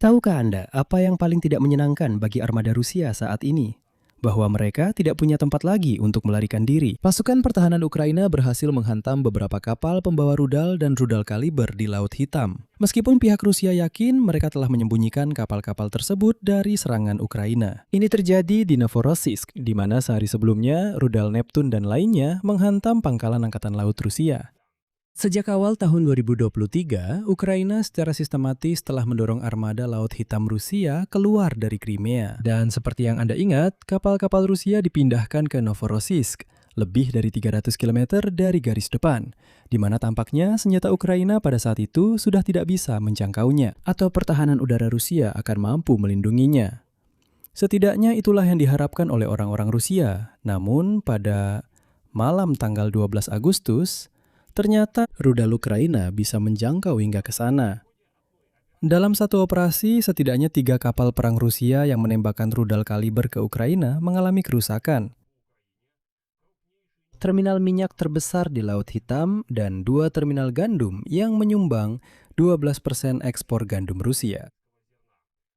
Tahukah Anda apa yang paling tidak menyenangkan bagi armada Rusia saat ini? Bahwa mereka tidak punya tempat lagi untuk melarikan diri. Pasukan pertahanan Ukraina berhasil menghantam beberapa kapal pembawa rudal dan rudal kaliber di Laut Hitam. Meskipun pihak Rusia yakin mereka telah menyembunyikan kapal-kapal tersebut dari serangan Ukraina. Ini terjadi di Novorossiysk, di mana sehari sebelumnya rudal Neptune dan lainnya menghantam pangkalan Angkatan Laut Rusia. Sejak awal tahun 2023, Ukraina secara sistematis telah mendorong armada Laut Hitam Rusia keluar dari Crimea. Dan seperti yang Anda ingat, kapal-kapal Rusia dipindahkan ke Novorossiysk, lebih dari 300 km dari garis depan, di mana tampaknya senjata Ukraina pada saat itu sudah tidak bisa menjangkaunya, atau pertahanan udara Rusia akan mampu melindunginya. Setidaknya itulah yang diharapkan oleh orang-orang Rusia. Namun pada malam tanggal 12 Agustus, ternyata rudal Ukraina bisa menjangkau hingga ke sana. Dalam satu operasi, setidaknya 3 kapal perang Rusia yang menembakkan rudal kaliber ke Ukraina mengalami kerusakan. Terminal minyak terbesar di Laut Hitam dan 2 terminal gandum yang menyumbang 12% ekspor gandum Rusia.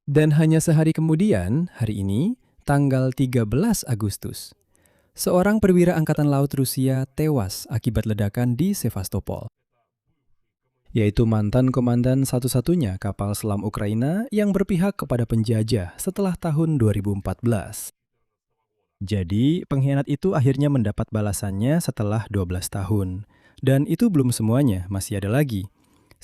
Dan hanya sehari kemudian, hari ini, tanggal 13 Agustus, seorang perwira Angkatan Laut Rusia tewas akibat ledakan di Sevastopol, yaitu mantan komandan satu-satunya kapal selam Ukraina yang berpihak kepada penjajah setelah tahun 2014. Jadi, pengkhianat itu akhirnya mendapat balasannya setelah 12 tahun. Dan itu belum semuanya, masih ada lagi.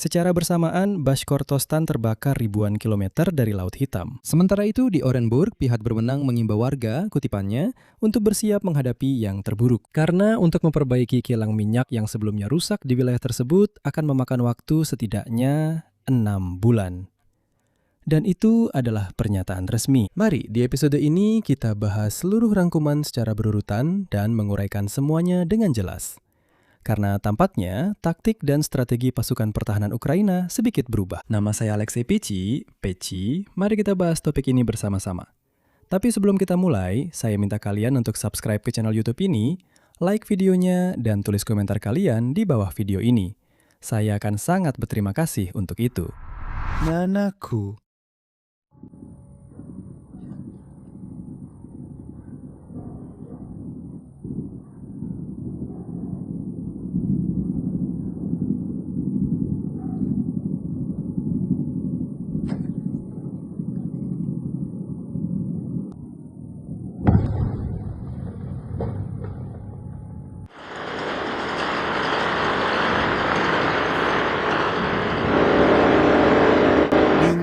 Secara bersamaan, Bashkortostan terbakar ribuan kilometer dari Laut Hitam. Sementara itu, di Orenburg, pihak berwenang mengimbau warga, kutipannya, untuk bersiap menghadapi yang terburuk. Karena untuk memperbaiki kilang minyak yang sebelumnya rusak di wilayah tersebut akan memakan waktu setidaknya 6 bulan. Dan itu adalah pernyataan resmi. Mari, di episode ini kita bahas seluruh rangkuman secara berurutan dan menguraikan semuanya dengan jelas. Karena tampaknya taktik dan strategi pasukan pertahanan Ukraina sedikit berubah. Nama saya Alexei Peci, mari kita bahas topik ini bersama-sama. Tapi sebelum kita mulai, saya minta kalian untuk subscribe ke channel YouTube ini, like videonya, dan tulis komentar kalian di bawah video ini. Saya akan sangat berterima kasih untuk itu. Nanaku.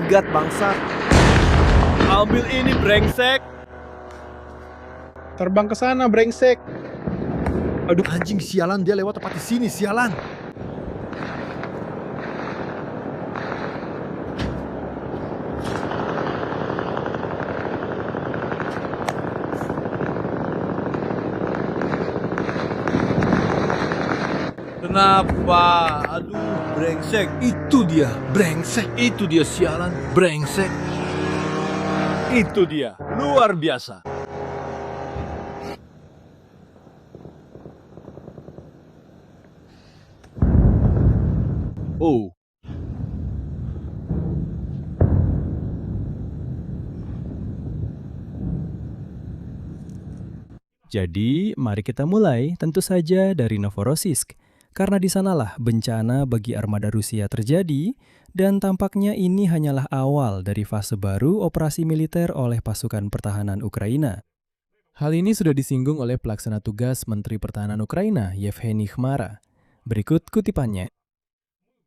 Minggat bangsa. Ambil ini brengsek. Terbang ke sana brengsek. Aduh anjing sialan, dia lewat tepat di sini sialan. Kenapa? Aduh brengsek. Itu dia brengsek. Itu dia sialan brengsek. Itu dia, luar biasa. Oh. Jadi, mari kita mulai tentu saja dari Novorossiysk. Karena di sanalah bencana bagi armada Rusia terjadi, dan tampaknya ini hanyalah awal dari fase baru operasi militer oleh pasukan pertahanan Ukraina. Hal ini sudah disinggung oleh pelaksana tugas Menteri Pertahanan Ukraina, Yevgeny Khmara. Berikut kutipannya.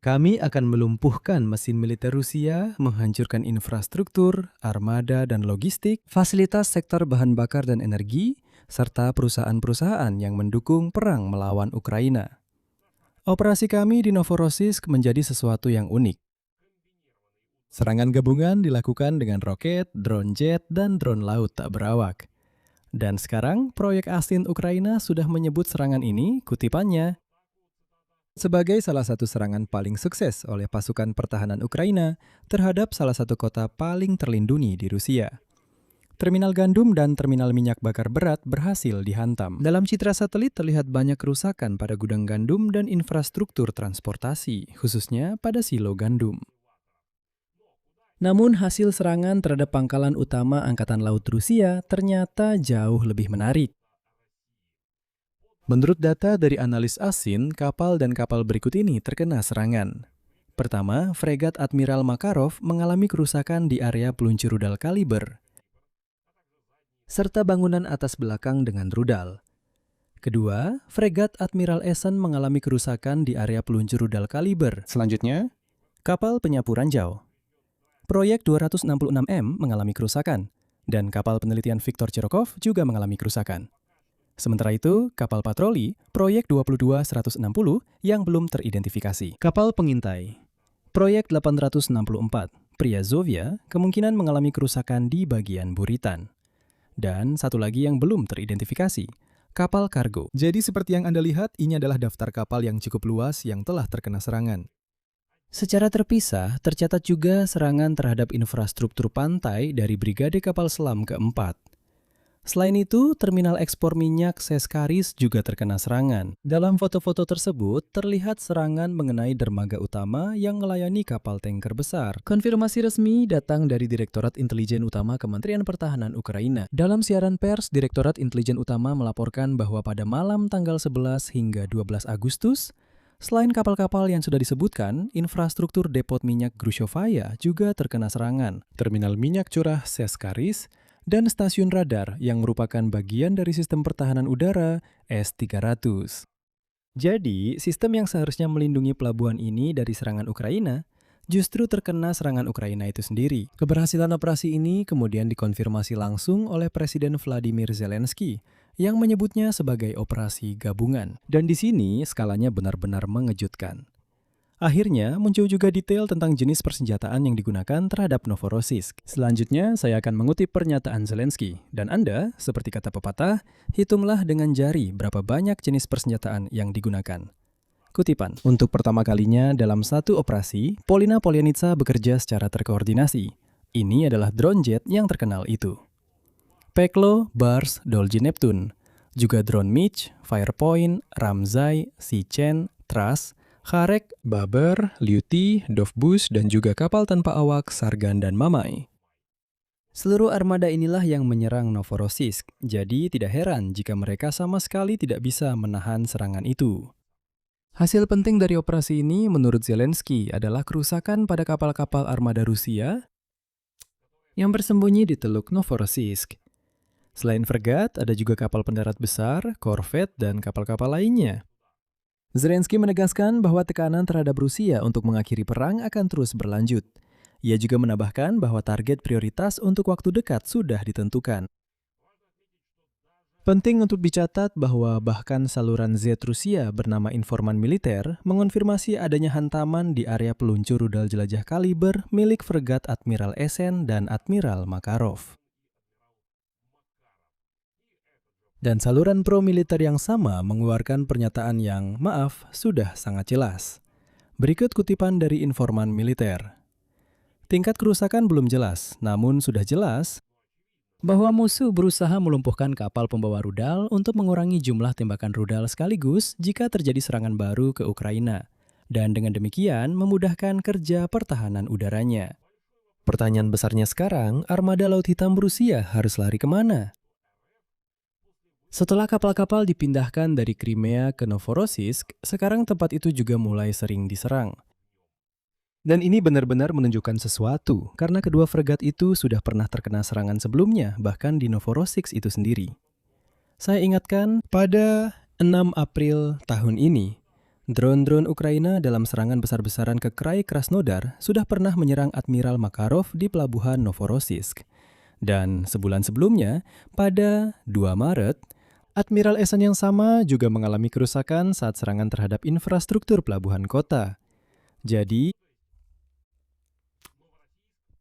Kami akan melumpuhkan mesin militer Rusia, menghancurkan infrastruktur, armada dan logistik, fasilitas sektor bahan bakar dan energi, serta perusahaan-perusahaan yang mendukung perang melawan Ukraina. Operasi kami di Novorossiysk menjadi sesuatu yang unik. Serangan gabungan dilakukan dengan roket, drone jet, dan drone laut tak berawak. Dan sekarang, proyek Astin Ukraina sudah menyebut serangan ini, kutipannya, sebagai salah satu serangan paling sukses oleh pasukan pertahanan Ukraina terhadap salah satu kota paling terlindungi di Rusia. Terminal gandum dan terminal minyak bakar berat berhasil dihantam. Dalam citra satelit terlihat banyak kerusakan pada gudang gandum dan infrastruktur transportasi, khususnya pada silo gandum. Namun hasil serangan terhadap pangkalan utama Angkatan Laut Rusia ternyata jauh lebih menarik. Menurut data dari analis ASIN, kapal dan kapal berikut ini terkena serangan. Pertama, fregat Admiral Makarov mengalami kerusakan di area peluncur rudal kaliber, serta bangunan atas belakang dengan rudal. Kedua, fregat Admiral Essen mengalami kerusakan di area peluncur rudal kaliber. Selanjutnya, kapal penyapu ranjau. Proyek 266M mengalami kerusakan, dan kapal penelitian Viktor Cherokov juga mengalami kerusakan. Sementara itu, kapal patroli Proyek 22160 yang belum teridentifikasi. Kapal pengintai Proyek 864 Priazovia kemungkinan mengalami kerusakan di bagian buritan. Dan satu lagi yang belum teridentifikasi, kapal kargo. Jadi seperti yang Anda lihat, ini adalah daftar kapal yang cukup luas yang telah terkena serangan. Secara terpisah, tercatat juga serangan terhadap infrastruktur pantai dari Brigade Kapal Selam keempat. Selain itu, terminal ekspor minyak Seskaris juga terkena serangan. Dalam foto-foto tersebut, terlihat serangan mengenai dermaga utama yang melayani kapal tanker besar. Konfirmasi resmi datang dari Direktorat Intelijen Utama Kementerian Pertahanan Ukraina. Dalam siaran pers, Direktorat Intelijen Utama melaporkan bahwa pada malam tanggal 11 hingga 12 Agustus, selain kapal-kapal yang sudah disebutkan, infrastruktur depot minyak Grushovaya juga terkena serangan. Terminal minyak curah Seskaris dan stasiun radar yang merupakan bagian dari sistem pertahanan udara S-300. Jadi, sistem yang seharusnya melindungi pelabuhan ini dari serangan Ukraina justru terkena serangan Ukraina itu sendiri. Keberhasilan operasi ini kemudian dikonfirmasi langsung oleh Presiden Vladimir Zelensky yang menyebutnya sebagai operasi gabungan. Dan di sini skalanya benar-benar mengejutkan. Akhirnya muncul juga detail tentang jenis persenjataan yang digunakan terhadap Novorossiysk. Selanjutnya saya akan mengutip pernyataan Zelensky. Dan Anda, seperti kata pepatah, hitunglah dengan jari berapa banyak jenis persenjataan yang digunakan. Kutipan, untuk pertama kalinya dalam satu operasi, Polina Polyanitsa bekerja secara terkoordinasi. Ini adalah drone jet yang terkenal itu. Peklo, Bars, Dolgy Neptune, juga drone Mitch, Firepoint, Ramzai, Sichen, Tras, Kharek, Baber, Lyuti, Dovbus, dan juga kapal tanpa awak Sargan dan Mamai. Seluruh armada inilah yang menyerang Novorossiysk, jadi tidak heran jika mereka sama sekali tidak bisa menahan serangan itu. Hasil penting dari operasi ini menurut Zelensky adalah kerusakan pada kapal-kapal armada Rusia yang bersembunyi di Teluk Novorossiysk. Selain fregat, ada juga kapal pendarat besar, korvet, dan kapal-kapal lainnya. Zelensky menegaskan bahwa tekanan terhadap Rusia untuk mengakhiri perang akan terus berlanjut. Ia juga menambahkan bahwa target prioritas untuk waktu dekat sudah ditentukan. Penting untuk dicatat bahwa bahkan saluran Z Rusia bernama Informan Militer mengonfirmasi adanya hantaman di area peluncur rudal jelajah kaliber milik fregat Admiral Essen dan Admiral Makarov. Dan saluran pro-militer yang sama mengeluarkan pernyataan yang, maaf, sudah sangat jelas. Berikut kutipan dari Informan Militer. Tingkat kerusakan belum jelas, namun sudah jelas bahwa musuh berusaha melumpuhkan kapal pembawa rudal untuk mengurangi jumlah tembakan rudal sekaligus jika terjadi serangan baru ke Ukraina. Dan dengan demikian memudahkan kerja pertahanan udaranya. Pertanyaan besarnya sekarang, armada Laut Hitam Rusia harus lari kemana? Setelah kapal-kapal dipindahkan dari Crimea ke Novorossiysk, sekarang tempat itu juga mulai sering diserang. Dan ini benar-benar menunjukkan sesuatu, karena kedua fregat itu sudah pernah terkena serangan sebelumnya, bahkan di Novorossiysk itu sendiri. Saya ingatkan, pada 6 April tahun ini, drone-drone Ukraina dalam serangan besar-besaran ke Krai Krasnodar sudah pernah menyerang Admiral Makarov di pelabuhan Novorossiysk. Dan sebulan sebelumnya, pada 2 Maret, Admiral Essen yang sama juga mengalami kerusakan saat serangan terhadap infrastruktur pelabuhan kota. Jadi,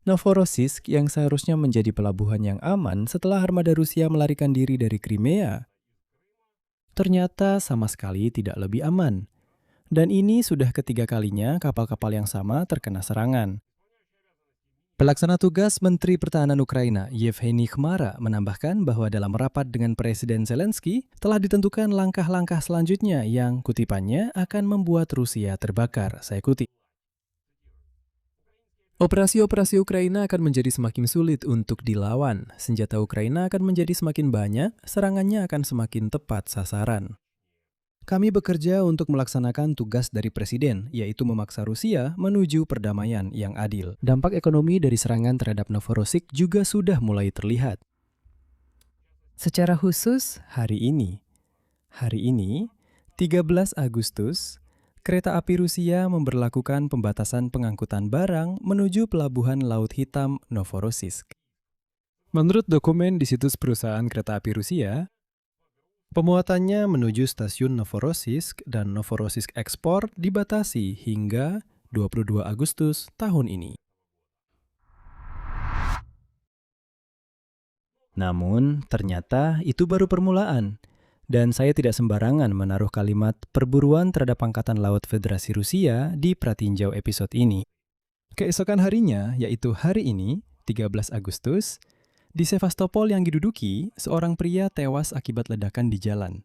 Novorossiysk yang seharusnya menjadi pelabuhan yang aman setelah armada Rusia melarikan diri dari Crimea, ternyata sama sekali tidak lebih aman. Dan ini sudah ketiga kalinya kapal-kapal yang sama terkena serangan. Pelaksana tugas Menteri Pertahanan Ukraina, Yevgeny Khmara, menambahkan bahwa dalam rapat dengan Presiden Zelensky telah ditentukan langkah-langkah selanjutnya yang kutipannya akan membuat Rusia terbakar. Saya kutip. Operasi-operasi Ukraina akan menjadi semakin sulit untuk dilawan. Senjata Ukraina akan menjadi semakin banyak, serangannya akan semakin tepat sasaran. Kami bekerja untuk melaksanakan tugas dari Presiden, yaitu memaksa Rusia menuju perdamaian yang adil. Dampak ekonomi dari serangan terhadap Novorossiysk juga sudah mulai terlihat. Secara khusus, hari ini, 13 Agustus, kereta api Rusia memberlakukan pembatasan pengangkutan barang menuju pelabuhan Laut Hitam Novorossiysk. Menurut dokumen di situs perusahaan kereta api Rusia, pemuatannya menuju stasiun Novorossiysk dan Novorossiysk Ekspor dibatasi hingga 22 Agustus tahun ini. Namun, ternyata itu baru permulaan. Dan saya tidak sembarangan menaruh kalimat perburuan terhadap Angkatan Laut Federasi Rusia di pratinjau episode ini. Keesokan harinya, yaitu hari ini, 13 Agustus, di Sevastopol yang diduduki, seorang pria tewas akibat ledakan di jalan.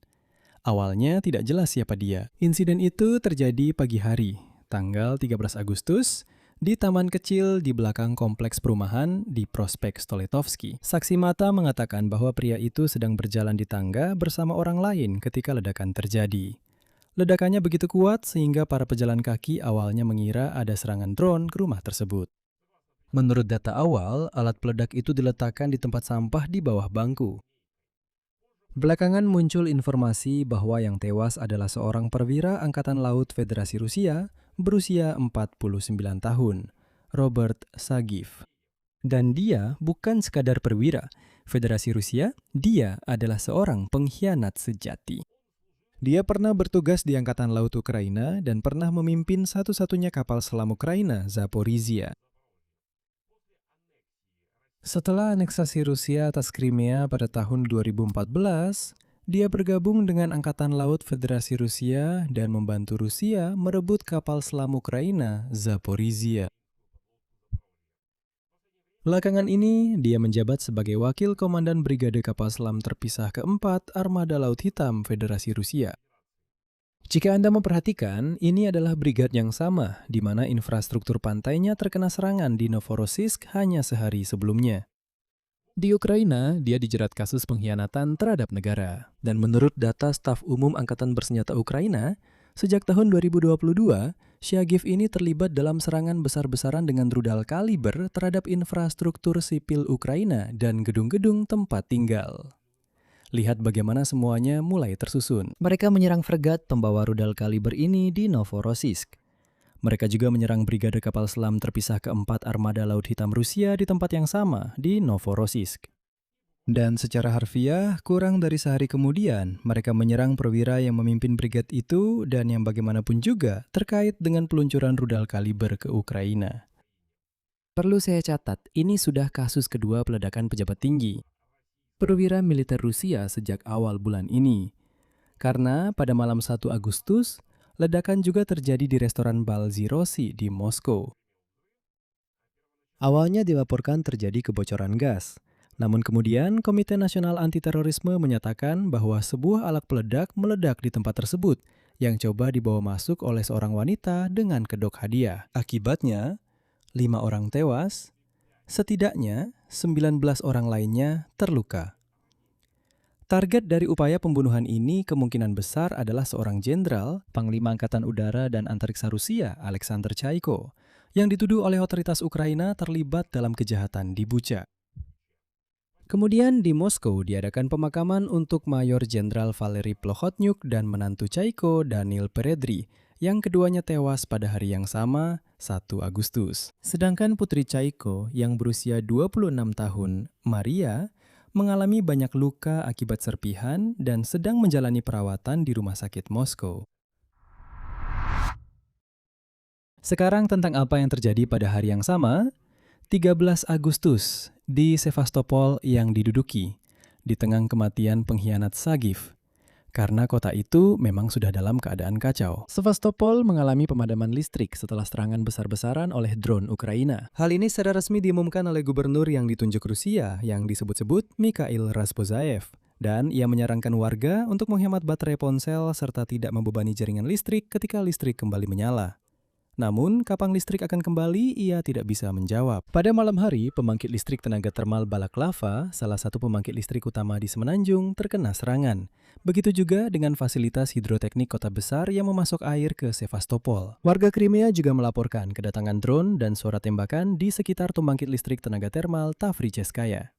Awalnya tidak jelas siapa dia. Insiden itu terjadi pagi hari, tanggal 13 Agustus, di taman kecil di belakang kompleks perumahan di Prospek Stoletovsky. Saksi mata mengatakan bahwa pria itu sedang berjalan di tangga bersama orang lain ketika ledakan terjadi. Ledakannya begitu kuat sehingga para pejalan kaki awalnya mengira ada serangan drone ke rumah tersebut. Menurut data awal, alat peledak itu diletakkan di tempat sampah di bawah bangku. Belakangan muncul informasi bahwa yang tewas adalah seorang perwira Angkatan Laut Federasi Rusia berusia 49 tahun, Robert Sagiv. Dan dia bukan sekadar perwira Federasi Rusia, dia adalah seorang pengkhianat sejati. Dia pernah bertugas di Angkatan Laut Ukraina dan pernah memimpin satu-satunya kapal selam Ukraina, Zaporizhia. Setelah aneksasi Rusia atas Crimea pada tahun 2014, dia bergabung dengan Angkatan Laut Federasi Rusia dan membantu Rusia merebut kapal selam Ukraina, Zaporizhia. Belakangan ini, dia menjabat sebagai Wakil Komandan Brigade Kapal Selam Terpisah keempat Armada Laut Hitam Federasi Rusia. Jika Anda memperhatikan, ini adalah brigade yang sama, di mana infrastruktur pantainya terkena serangan di Novorossiysk hanya sehari sebelumnya. Di Ukraina, dia dijerat kasus pengkhianatan terhadap negara. Dan menurut data Staf Umum Angkatan Bersenjata Ukraina, sejak tahun 2022, Shagiv ini terlibat dalam serangan besar-besaran dengan rudal kaliber terhadap infrastruktur sipil Ukraina dan gedung-gedung tempat tinggal. Lihat bagaimana semuanya mulai tersusun. Mereka menyerang fregat pembawa rudal kaliber ini di Novorossiysk. Mereka juga menyerang Brigade Kapal Selam Terpisah keempat Armada Laut Hitam Rusia di tempat yang sama, di Novorossiysk. Dan secara harfiah, kurang dari sehari kemudian, mereka menyerang perwira yang memimpin brigade itu dan yang bagaimanapun juga terkait dengan peluncuran rudal kaliber ke Ukraina. Perlu saya catat, ini sudah kasus kedua peledakan pejabat tinggi perwira militer Rusia sejak awal bulan ini. Karena pada malam 1 Agustus, ledakan juga terjadi di restoran Balzirosi di Moskow. Awalnya dilaporkan terjadi kebocoran gas. Namun kemudian, Komite Nasional Antiterorisme menyatakan bahwa sebuah alat peledak meledak di tempat tersebut yang coba dibawa masuk oleh seorang wanita dengan kedok hadiah. Akibatnya, 5 orang tewas, setidaknya 19 orang lainnya terluka. Target dari upaya pembunuhan ini kemungkinan besar adalah seorang jenderal, Panglima Angkatan Udara dan Antariksa Rusia, Alexander Chaiko, yang dituduh oleh otoritas Ukraina terlibat dalam kejahatan di Bucha. Kemudian di Moskow diadakan pemakaman untuk Mayor Jenderal Valery Plokhodnyuk dan menantu Chaiko, Danil Peredri, yang keduanya tewas pada hari yang sama, 1 Agustus. Sedangkan putri Chaiko yang berusia 26 tahun, Maria, mengalami banyak luka akibat serpihan dan sedang menjalani perawatan di rumah sakit Moskow. Sekarang tentang apa yang terjadi pada hari yang sama, 13 Agustus di Sevastopol yang diduduki, di tengah kematian pengkhianat Sagiv, karena kota itu memang sudah dalam keadaan kacau. Sevastopol mengalami pemadaman listrik setelah serangan besar-besaran oleh drone Ukraina. Hal ini secara resmi diumumkan oleh gubernur yang ditunjuk Rusia yang disebut-sebut Mikhail Razbozaev, dan ia menyarankan warga untuk menghemat baterai ponsel serta tidak membebani jaringan listrik ketika listrik kembali menyala. Namun, kapan listrik akan kembali, ia tidak bisa menjawab. Pada malam hari, pembangkit listrik tenaga termal Balaklava, salah satu pembangkit listrik utama di Semenanjung, terkena serangan. Begitu juga dengan fasilitas hidroteknik kota besar yang memasok air ke Sevastopol. Warga Crimea juga melaporkan kedatangan drone dan suara tembakan di sekitar pembangkit listrik tenaga termal Tavricheskaya.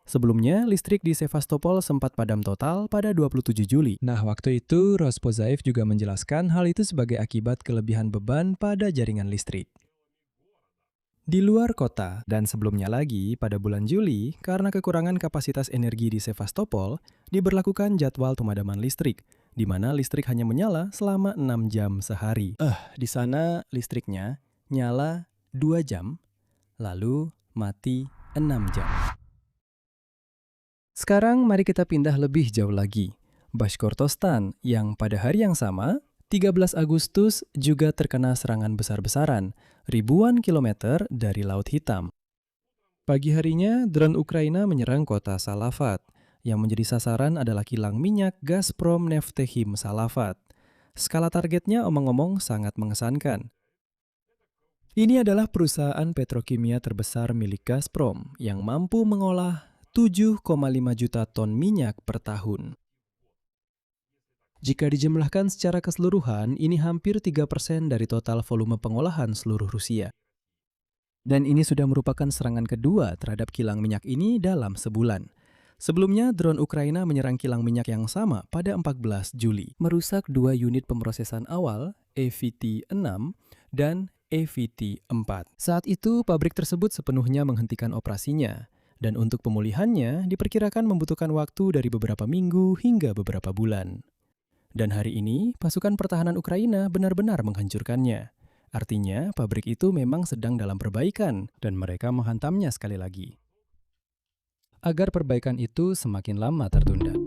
Sebelumnya, listrik di Sevastopol sempat padam total pada 27 Juli. Nah, waktu itu Rospozaev juga menjelaskan hal itu sebagai akibat kelebihan beban pada jaringan listrik. Di luar kota, dan sebelumnya lagi pada bulan Juli, karena kekurangan kapasitas energi di Sevastopol, diberlakukan jadwal pemadaman listrik, di mana listrik hanya menyala selama 6 jam sehari. Di sana listriknya nyala 2 jam, lalu mati 6 jam. Sekarang mari kita pindah lebih jauh lagi. Bashkortostan yang pada hari yang sama, 13 Agustus juga terkena serangan besar-besaran, ribuan kilometer dari Laut Hitam. Pagi harinya, drone Ukraina menyerang kota Salafat. Yang menjadi sasaran adalah kilang minyak Gazprom Neftekhim Salafat. Skala targetnya omong-omong sangat mengesankan. Ini adalah perusahaan petrokimia terbesar milik Gazprom yang mampu mengolah 7,5 juta ton minyak per tahun. Jika dijumlahkan secara keseluruhan, ini hampir 3% dari total volume pengolahan seluruh Rusia. Dan ini sudah merupakan serangan kedua terhadap kilang minyak ini dalam sebulan. Sebelumnya, drone Ukraina menyerang kilang minyak yang sama pada 14 Juli, merusak 2 unit pemrosesan awal, EVT-6 dan EVT-4. Saat itu, pabrik tersebut sepenuhnya menghentikan operasinya. Dan untuk pemulihannya diperkirakan membutuhkan waktu dari beberapa minggu hingga beberapa bulan. Dan hari ini, pasukan pertahanan Ukraina benar-benar menghancurkannya. Artinya, pabrik itu memang sedang dalam perbaikan, dan mereka menghantamnya sekali lagi. Agar perbaikan itu semakin lama tertunda.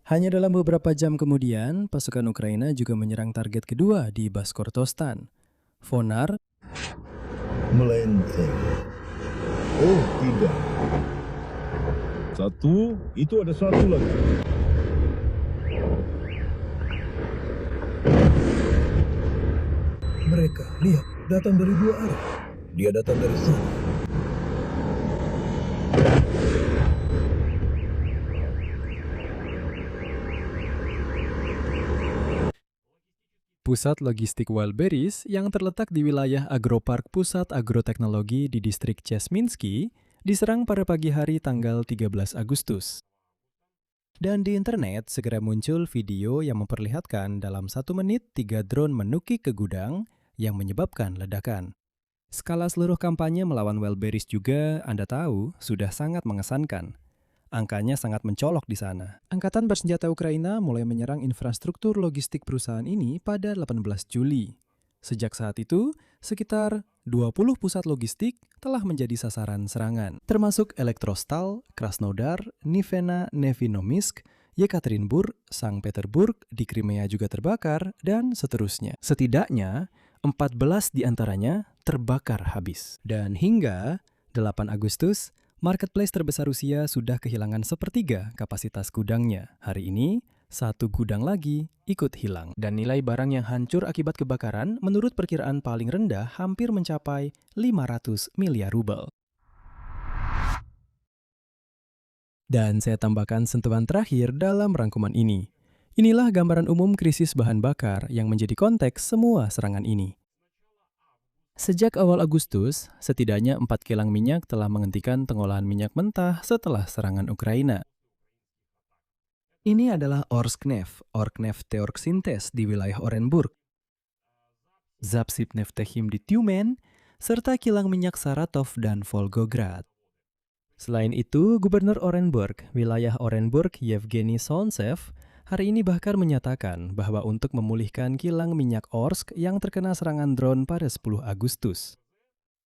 Hanya dalam beberapa jam kemudian, pasukan Ukraina juga menyerang target kedua di Bashkortostan. Vonar Melenceng. Oh, tidak. Satu, itu ada satu lagi. Mereka, lihat, datang dari 2 arah. Dia datang dari sana. Pusat logistik Wildberries yang terletak di wilayah Agropark Pusat Agroteknologi di distrik Chesminsky diserang pada pagi hari tanggal 13 Agustus. Dan di internet segera muncul video yang memperlihatkan dalam 1 menit 3 drone menukik ke gudang yang menyebabkan ledakan. Skala seluruh kampanye melawan Wildberries juga, Anda tahu, sudah sangat mengesankan. Angkanya sangat mencolok di sana. Angkatan bersenjata Ukraina mulai menyerang infrastruktur logistik perusahaan ini pada 18 Juli. Sejak saat itu, sekitar 20 pusat logistik telah menjadi sasaran serangan, termasuk Elektrostal, Krasnodar, Nivena Nevinomisk, Yekaterinburg, Sankt Petersburg, di Crimea juga terbakar, dan seterusnya. Setidaknya, 14 di antaranya terbakar habis. Dan hingga 8 Agustus, marketplace terbesar Rusia sudah kehilangan sepertiga kapasitas gudangnya. Hari ini, 1 gudang lagi ikut hilang. Dan nilai barang yang hancur akibat kebakaran menurut perkiraan paling rendah hampir mencapai 500 miliar rubel. Dan saya tambahkan sentuhan terakhir dalam rangkuman ini. Inilah gambaran umum krisis bahan bakar yang menjadi konteks semua serangan ini. Sejak awal Agustus, setidaknya 4 kilang minyak telah menghentikan pengolahan minyak mentah setelah serangan Ukraina. Ini adalah Orskneft Teorgsyntes di wilayah Orenburg, Zapsibneftechim di Tyumen, serta kilang minyak Saratov dan Volgograd. Selain itu, Gubernur Orenburg, wilayah Orenburg Yevgeny Sontsev, hari ini bahkan menyatakan bahwa untuk memulihkan kilang minyak Orsk yang terkena serangan drone pada 10 Agustus.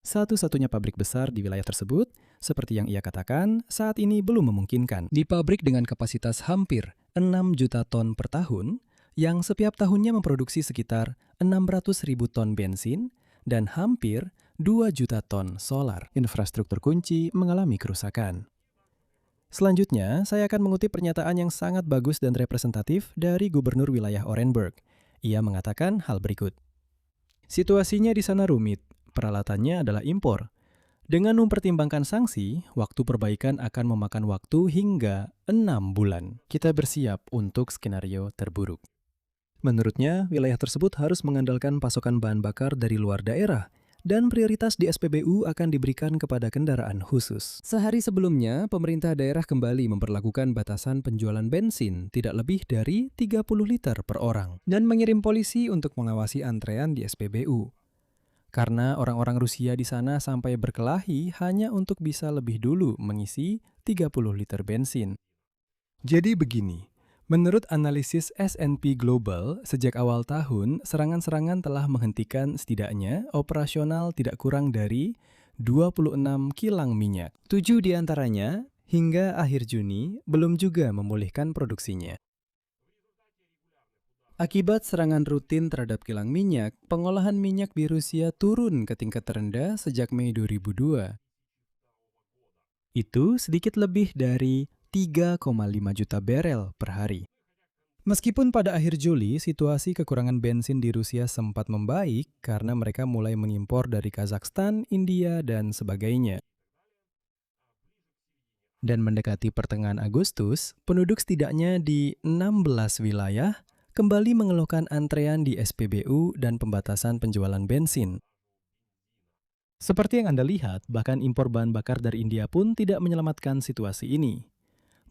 Satu-satunya pabrik besar di wilayah tersebut, seperti yang ia katakan, saat ini belum memungkinkan. Di pabrik dengan kapasitas hampir 6 juta ton per tahun, yang setiap tahunnya memproduksi sekitar 600.000 ton bensin dan hampir 2 juta ton solar. Infrastruktur kunci mengalami kerusakan. Selanjutnya, saya akan mengutip pernyataan yang sangat bagus dan representatif dari Gubernur Wilayah Orenburg. Ia mengatakan hal berikut. Situasinya di sana rumit, peralatannya adalah impor. Dengan mempertimbangkan sanksi, waktu perbaikan akan memakan waktu hingga 6 bulan. Kita bersiap untuk skenario terburuk. Menurutnya, wilayah tersebut harus mengandalkan pasokan bahan bakar dari luar daerah, dan prioritas di SPBU akan diberikan kepada kendaraan khusus. Sehari sebelumnya, pemerintah daerah kembali memperlakukan batasan penjualan bensin tidak lebih dari 30 liter per orang dan mengirim polisi untuk mengawasi antrean di SPBU. Karena orang-orang Rusia di sana sampai berkelahi hanya untuk bisa lebih dulu mengisi 30 liter bensin. Jadi begini, menurut analisis S&P Global, sejak awal tahun, serangan-serangan telah menghentikan setidaknya operasional tidak kurang dari 26 kilang minyak. 7 diantaranya hingga akhir Juni belum juga memulihkan produksinya. Akibat serangan rutin terhadap kilang minyak, pengolahan minyak di Rusia turun ke tingkat terendah sejak Mei 2002. Itu sedikit lebih dari 3,5 juta barel per hari. Meskipun pada akhir Juli, situasi kekurangan bensin di Rusia sempat membaik karena mereka mulai mengimpor dari Kazakhstan, India, dan sebagainya. Dan mendekati pertengahan Agustus, penduduk setidaknya di 16 wilayah kembali mengeluhkan antrean di SPBU dan pembatasan penjualan bensin. Seperti yang Anda lihat, bahkan impor bahan bakar dari India pun tidak menyelamatkan situasi ini.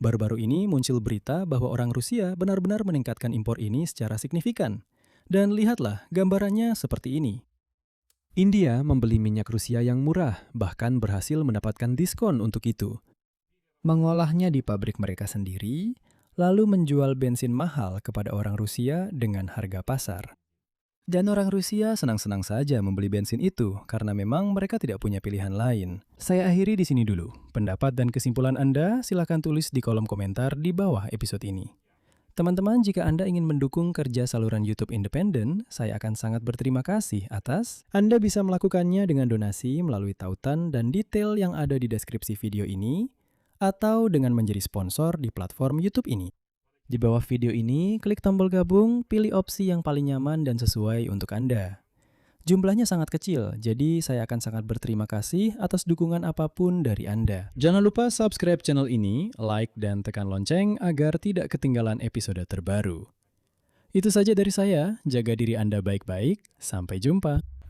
Baru-baru ini muncul berita bahwa orang Rusia benar-benar meningkatkan impor ini secara signifikan. Dan lihatlah, gambarannya seperti ini. India membeli minyak Rusia yang murah, bahkan berhasil mendapatkan diskon untuk itu. Mengolahnya di pabrik mereka sendiri, lalu menjual bensin mahal kepada orang Rusia dengan harga pasar. Dan orang Rusia senang-senang saja membeli bensin itu karena memang mereka tidak punya pilihan lain. Saya akhiri di sini dulu. Pendapat dan kesimpulan Anda silakan tulis di kolom komentar di bawah episode ini. Teman-teman, jika Anda ingin mendukung kerja saluran YouTube independen, saya akan sangat berterima kasih atas Anda bisa melakukannya dengan donasi melalui tautan dan detail yang ada di deskripsi video ini, atau dengan menjadi sponsor di platform YouTube ini. Di bawah video ini, klik tombol gabung, pilih opsi yang paling nyaman dan sesuai untuk Anda. Jumlahnya sangat kecil, jadi saya akan sangat berterima kasih atas dukungan apapun dari Anda. Jangan lupa subscribe channel ini, like, dan tekan lonceng agar tidak ketinggalan episode terbaru. Itu saja dari saya, jaga diri Anda baik-baik, sampai jumpa.